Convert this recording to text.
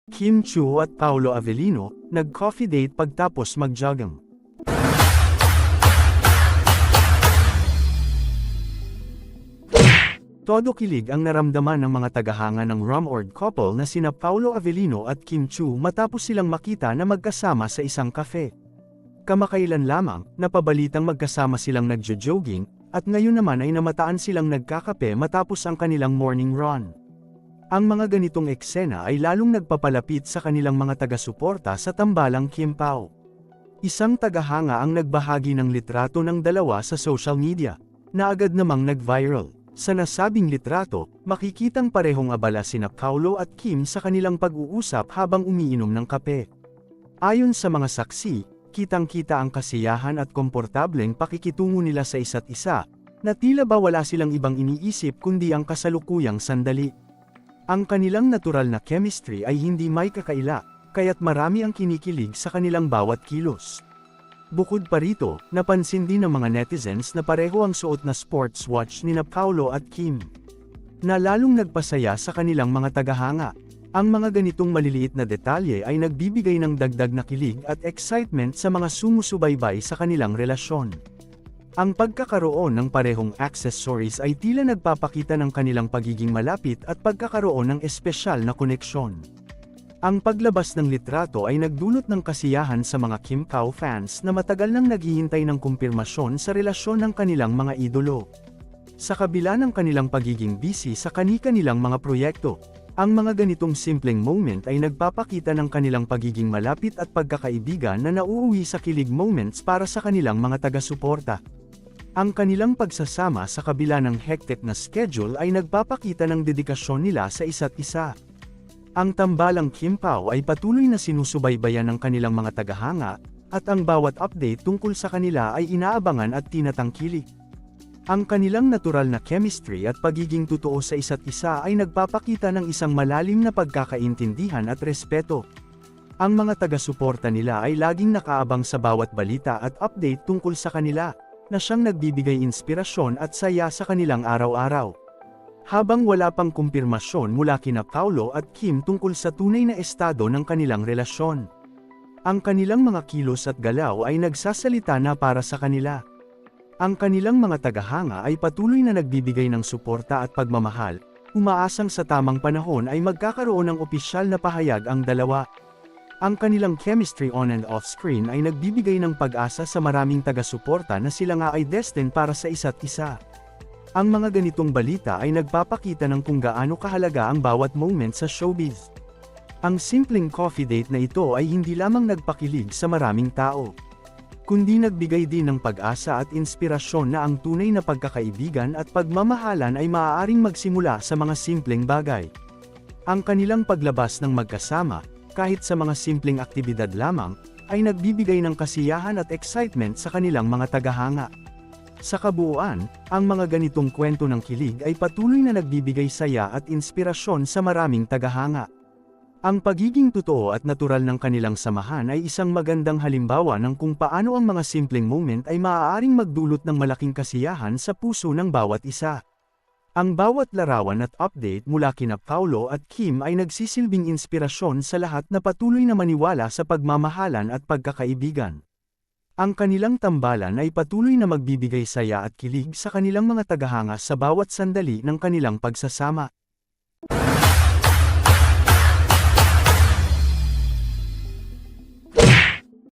Kim Chiu at Paolo Avellino, nag-coffee date pagtapos mag-jogging. Todo kilig ang naramdaman ng mga tagahanga ng rumored couple na sina Paolo Avellino at Kim Chiu matapos silang makita na magkasama sa isang cafe. Kamakailan lamang, napabalitang magkasama silang nagjo-jogging, at ngayon naman ay namataan silang nagkakape matapos ang kanilang morning run. Ang mga ganitong eksena ay lalong nagpapalapit sa kanilang mga taga-suporta sa tambalang Kim Pao. Isang tagahanga ang nagbahagi ng litrato ng dalawa sa social media, na agad namang nag-viral. Sa nasabing litrato, makikitang parehong abala sina Paolo at Kim sa kanilang pag-uusap habang umiinom ng kape. Ayon sa mga saksi, kitang-kita ang kasiyahan at komportableng pakikitungo nila sa isa't isa, na tila ba wala silang ibang iniisip kundi ang kasalukuyang sandali. Ang kanilang natural na chemistry ay hindi may kakaila, kaya't marami ang kinikilig sa kanilang bawat kilos. Bukod pa rito, napansin din ng mga netizens na pareho ang suot na sports watch nina Paolo at Kim, na lalong nagpasaya sa kanilang mga tagahanga. Ang mga ganitong maliliit na detalye ay nagbibigay ng dagdag na kilig at excitement sa mga sumusubaybay sa kanilang relasyon. Ang pagkakaroon ng parehong accessories ay tila nagpapakita ng kanilang pagiging malapit at pagkakaroon ng espesyal na koneksyon. Ang paglabas ng litrato ay nagdulot ng kasiyahan sa mga Kim Pao fans na matagal nang naghihintay ng kumpirmasyon sa relasyon ng kanilang mga idolo. Sa kabila ng kanilang pagiging busy sa kani-kanilang mga proyekto, ang mga ganitong simpleng moment ay nagpapakita ng kanilang pagiging malapit at pagkakaibigan na nauuwi sa kilig moments para sa kanilang mga taga-suporta. Ang kanilang pagsasama sa kabila ng hectic na schedule ay nagpapakita ng dedikasyon nila sa isa't isa. Ang tambalang Kim Pao ay patuloy na sinusubaybayan ng kanilang mga tagahanga, at ang bawat update tungkol sa kanila ay inaabangan at tinatangkilik. Ang kanilang natural na chemistry at pagiging totoo sa isa't isa ay nagpapakita ng isang malalim na pagkakaintindihan at respeto. Ang mga taga-suporta nila ay laging nakaabang sa bawat balita at update tungkol sa kanila, na siyang nagbibigay inspirasyon at saya sa kanilang araw-araw. Habang wala pang kumpirmasyon mula kina Paolo at Kim tungkol sa tunay na estado ng kanilang relasyon, ang kanilang mga kilos at galaw ay nagsasalita na para sa kanila. Ang kanilang mga tagahanga ay patuloy na nagbibigay ng suporta at pagmamahal, umaasang sa tamang panahon ay magkakaroon ng opisyal na pahayag ang dalawa. Ang kanilang chemistry on and off screen ay nagbibigay ng pag-asa sa maraming taga-suporta na sila nga ay destined para sa isa't isa. Ang mga ganitong balita ay nagpapakita ng kung gaano kahalaga ang bawat moment sa showbiz. Ang simpleng coffee date na ito ay hindi lamang nagpakilig sa maraming tao, kundi nagbigay din ng pag-asa at inspirasyon na ang tunay na pagkakaibigan at pagmamahalan ay maaaring magsimula sa mga simpleng bagay. Ang kanilang paglabas ng magkasama, kahit sa mga simpleng aktibidad lamang, ay nagbibigay ng kasiyahan at excitement sa kanilang mga tagahanga. Sa kabuuan, ang mga ganitong kwento ng kilig ay patuloy na nagbibigay saya at inspirasyon sa maraming tagahanga. Ang pagiging totoo at natural ng kanilang samahan ay isang magandang halimbawa ng kung paano ang mga simpleng moment ay maaaring magdulot ng malaking kasiyahan sa puso ng bawat isa. Ang bawat larawan at update mula kina Paolo at Kim ay nagsisilbing inspirasyon sa lahat na patuloy na maniwala sa pagmamahalan at pagkakaibigan. Ang kanilang tambalan ay patuloy na magbibigay saya at kilig sa kanilang mga tagahanga sa bawat sandali ng kanilang pagsasama.